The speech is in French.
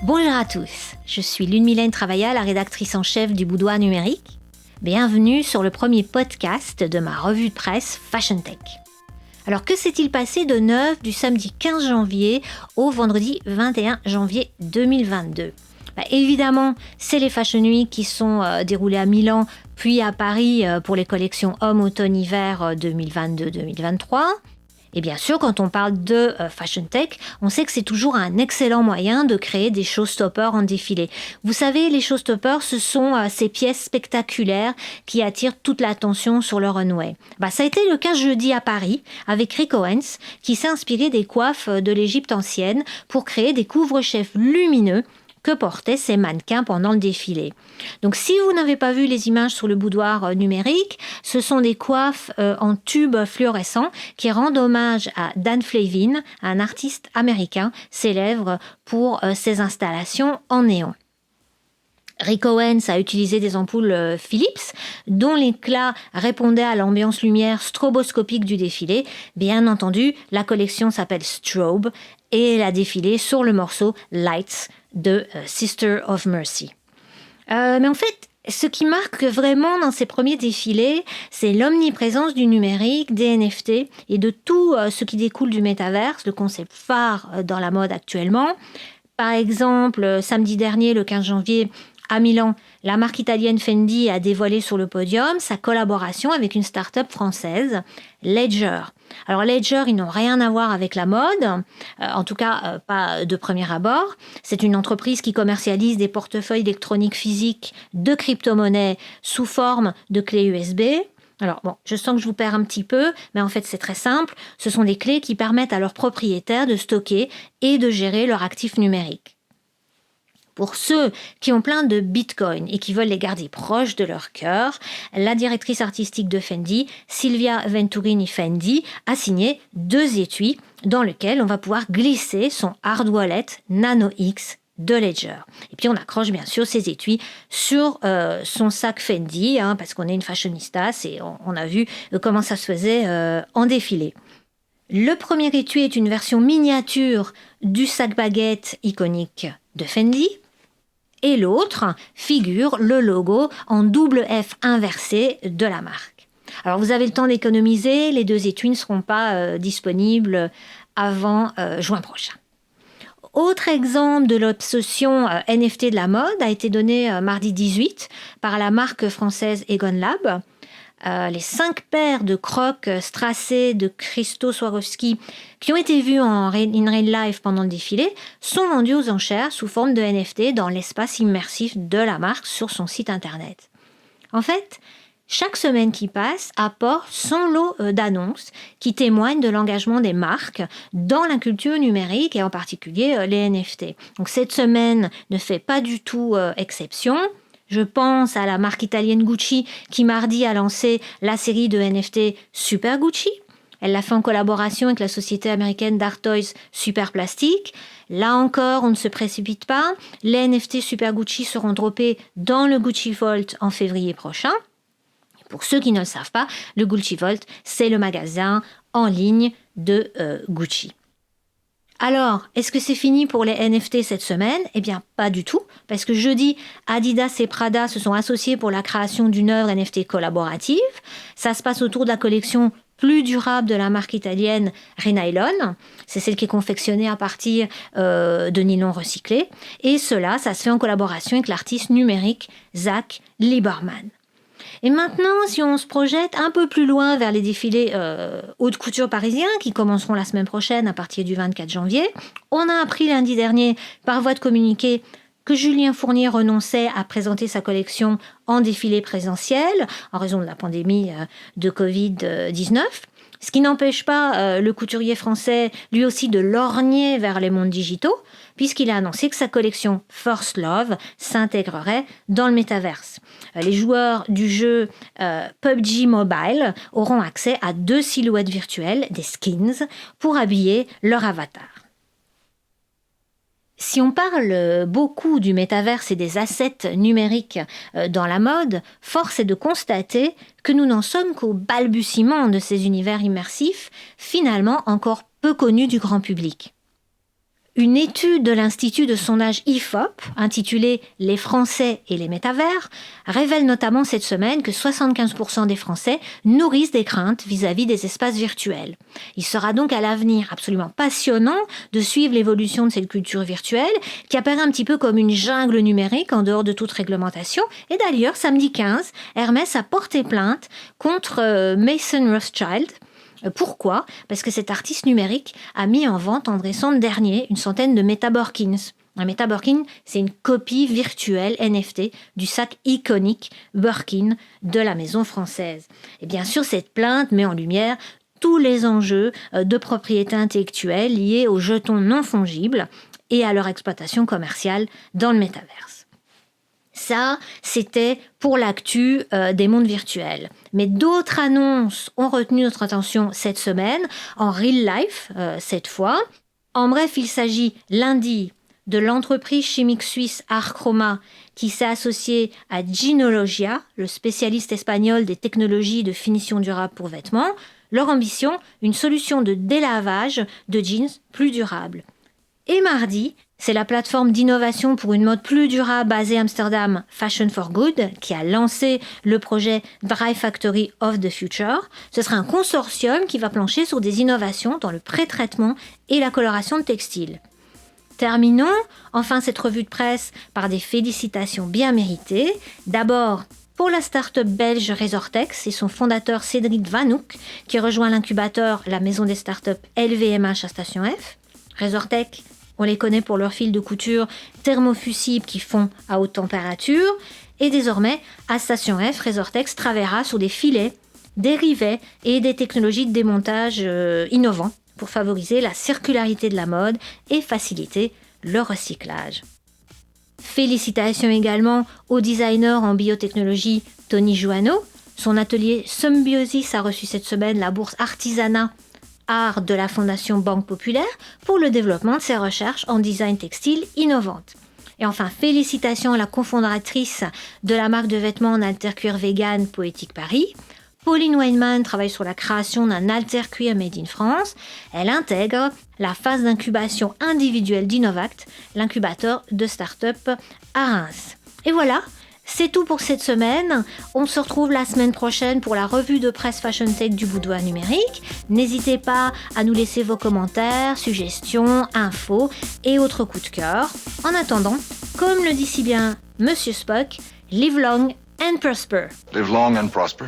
Bonjour à tous, je suis Lune-Mylène Travaillat, la rédactrice en chef du Boudoir Numérique. Bienvenue sur le premier podcast de ma revue de presse Fashion Tech. Alors que s'est-il passé de neuf du samedi 15 janvier au vendredi 21 janvier 2022 ? Évidemment, c'est les Fashion Week qui sont déroulées à Milan, puis à Paris pour les collections Homme-Automne-Hiver 2022-2023. Et bien sûr, quand on parle de Fashion Tech, on sait que c'est toujours un excellent moyen de créer des showstoppers en défilé. Vous savez, les showstoppers, ce sont ces pièces spectaculaires qui attirent toute l'attention sur le runway. Ça a été le cas jeudi à Paris avec Rick Owens, qui s'est inspiré des coiffes de l'Égypte ancienne pour créer des couvre-chefs lumineux que portaient ces mannequins pendant le défilé. Donc si vous n'avez pas vu les images sur le boudoir numérique, ce sont des coiffes en tubes fluorescents qui rendent hommage à Dan Flavin, un artiste américain célèbre pour ses installations en néon. Rick Owens a utilisé des ampoules Philips dont l'éclat répondait à l'ambiance lumière stroboscopique du défilé. Bien entendu, la collection s'appelle Strobe et elle a défilé sur le morceau Lights de Sister of Mercy. Mais en fait, ce qui marque vraiment dans ces premiers défilés, c'est l'omniprésence du numérique, des NFT et de tout ce qui découle du métaverse, le concept phare dans la mode actuellement. Par exemple, samedi dernier, le 15 janvier, à Milan, la marque italienne Fendi a dévoilé sur le podium sa collaboration avec une start-up française, Ledger. Alors Ledger, ils n'ont rien à voir avec la mode, en tout cas pas de premier abord. C'est une entreprise qui commercialise des portefeuilles électroniques physiques de crypto-monnaies sous forme de clés USB. Alors je sens que je vous perds un petit peu, mais en fait c'est très simple. Ce sont des clés qui permettent à leurs propriétaires de stocker et de gérer leurs actifs numériques. Pour ceux qui ont plein de bitcoins et qui veulent les garder proches de leur cœur, la directrice artistique de Fendi, Silvia Venturini Fendi, a signé 2 étuis dans lesquels on va pouvoir glisser son hard wallet Nano X de Ledger. Et puis on accroche bien sûr ces étuis sur son sac Fendi, parce qu'on est une fashionista, on a vu comment ça se faisait en défilé. Le premier étui est une version miniature du sac baguette iconique de Fendi. Et l'autre figure le logo en double F inversé de la marque. Alors vous avez le temps d'économiser, les 2 étuis ne seront pas disponibles avant juin prochain. Autre exemple de l'obsession NFT de la mode a été donné mardi 18 par la marque française Egon Lab. Les 5 paires de crocs strassés de Christo Swarovski qui ont été vus in real life pendant le défilé sont vendus aux enchères sous forme de NFT dans l'espace immersif de la marque sur son site internet. En fait, chaque semaine qui passe apporte son lot d'annonces qui témoignent de l'engagement des marques dans la culture numérique et en particulier les NFT. Donc cette semaine ne fait pas du tout exception. Je pense à la marque italienne Gucci qui mardi a lancé la série de NFT Super Gucci. Elle l'a fait en collaboration avec la société américaine d'art toys Super Plastic. Là encore, on ne se précipite pas. Les NFT Super Gucci seront droppés dans le Gucci Vault en février prochain. Pour ceux qui ne le savent pas, le Gucci Vault, c'est le magasin en ligne de Gucci. Alors, est-ce que c'est fini pour les NFT cette semaine ? Eh bien, pas du tout, parce que jeudi, Adidas et Prada se sont associés pour la création d'une œuvre NFT collaborative. Ça se passe autour de la collection plus durable de la marque italienne Renylon. C'est celle qui est confectionnée à partir de nylon recyclé. Et cela, ça se fait en collaboration avec l'artiste numérique Zach Lieberman. Et maintenant, si on se projette un peu plus loin vers les défilés haute couture parisiens qui commenceront la semaine prochaine à partir du 24 janvier, on a appris lundi dernier par voie de communiqué que Julien Fournier renonçait à présenter sa collection en défilé présentiel en raison de la pandémie de Covid-19. Ce qui n'empêche pas le couturier français, lui aussi, de lorgner vers les mondes digitaux, puisqu'il a annoncé que sa collection First Love s'intégrerait dans le métaverse. Les joueurs du jeu PUBG Mobile auront accès à 2 silhouettes virtuelles, des skins, pour habiller leur avatar. Si on parle beaucoup du métaverse et des assets numériques dans la mode, force est de constater que nous n'en sommes qu'au balbutiement de ces univers immersifs, finalement encore peu connus du grand public. Une étude de l'Institut de sondage IFOP, intitulée « Les Français et les métavers », révèle notamment cette semaine que 75% des Français nourrissent des craintes vis-à-vis des espaces virtuels. Il sera donc à l'avenir absolument passionnant de suivre l'évolution de cette culture virtuelle qui apparaît un petit peu comme une jungle numérique en dehors de toute réglementation. Et d'ailleurs, samedi 15, Hermès a porté plainte contre Mason Rothschild. Pourquoi ? Parce que cet artiste numérique a mis en vente en décembre dernier une centaine de Meta Birkins. Un Meta Birkin, c'est une copie virtuelle NFT du sac iconique Birkin de la maison française. Et bien sûr, cette plainte met en lumière tous les enjeux de propriété intellectuelle liés aux jetons non fongibles et à leur exploitation commerciale dans le métaverse. Ça, c'était pour l'actu des mondes virtuels. Mais d'autres annonces ont retenu notre attention cette semaine, en real life cette fois. En bref, il s'agit lundi de l'entreprise chimique suisse Archroma qui s'est associée à Gynologia, le spécialiste espagnol des technologies de finition durable pour vêtements. Leur ambition, une solution de délavage de jeans plus durable. Et mardi, c'est la plateforme d'innovation pour une mode plus durable basée à Amsterdam, Fashion for Good, qui a lancé le projet Dry Factory of the Future. Ce sera un consortium qui va plancher sur des innovations dans le pré-traitement et la coloration de textiles. Terminons enfin cette revue de presse par des félicitations bien méritées. D'abord, pour la start-up belge Resortex et son fondateur Cédric Vanouk, qui rejoint l'incubateur la maison des start-up LVMH à Station F. Resortex, on les connaît pour leurs fils de couture thermofusibles qui font à haute température. Et désormais, à Station F, Resortex travaillera sur des filets, des rivets et des technologies de démontage innovants pour favoriser la circularité de la mode et faciliter le recyclage. Félicitations également au designer en biotechnologie Tony Juano. Son atelier Symbiosis a reçu cette semaine la bourse Artisanat Art de la Fondation Banque Populaire pour le développement de ses recherches en design textile innovantes. Et enfin, félicitations à la cofondatrice de la marque de vêtements en alter-cuir vegan Poétique Paris. Pauline Weinman travaille sur la création d'un alter-cuir made in France. Elle intègre la phase d'incubation individuelle d'Innovact, l'incubateur de start-up à Reims. Et voilà, c'est tout pour cette semaine. On se retrouve la semaine prochaine pour la revue de presse Fashion Tech du Boudoir Numérique. N'hésitez pas à nous laisser vos commentaires, suggestions, infos et autres coups de cœur. En attendant, comme le dit si bien Monsieur Spock, live long and prosper. Live long and prosper.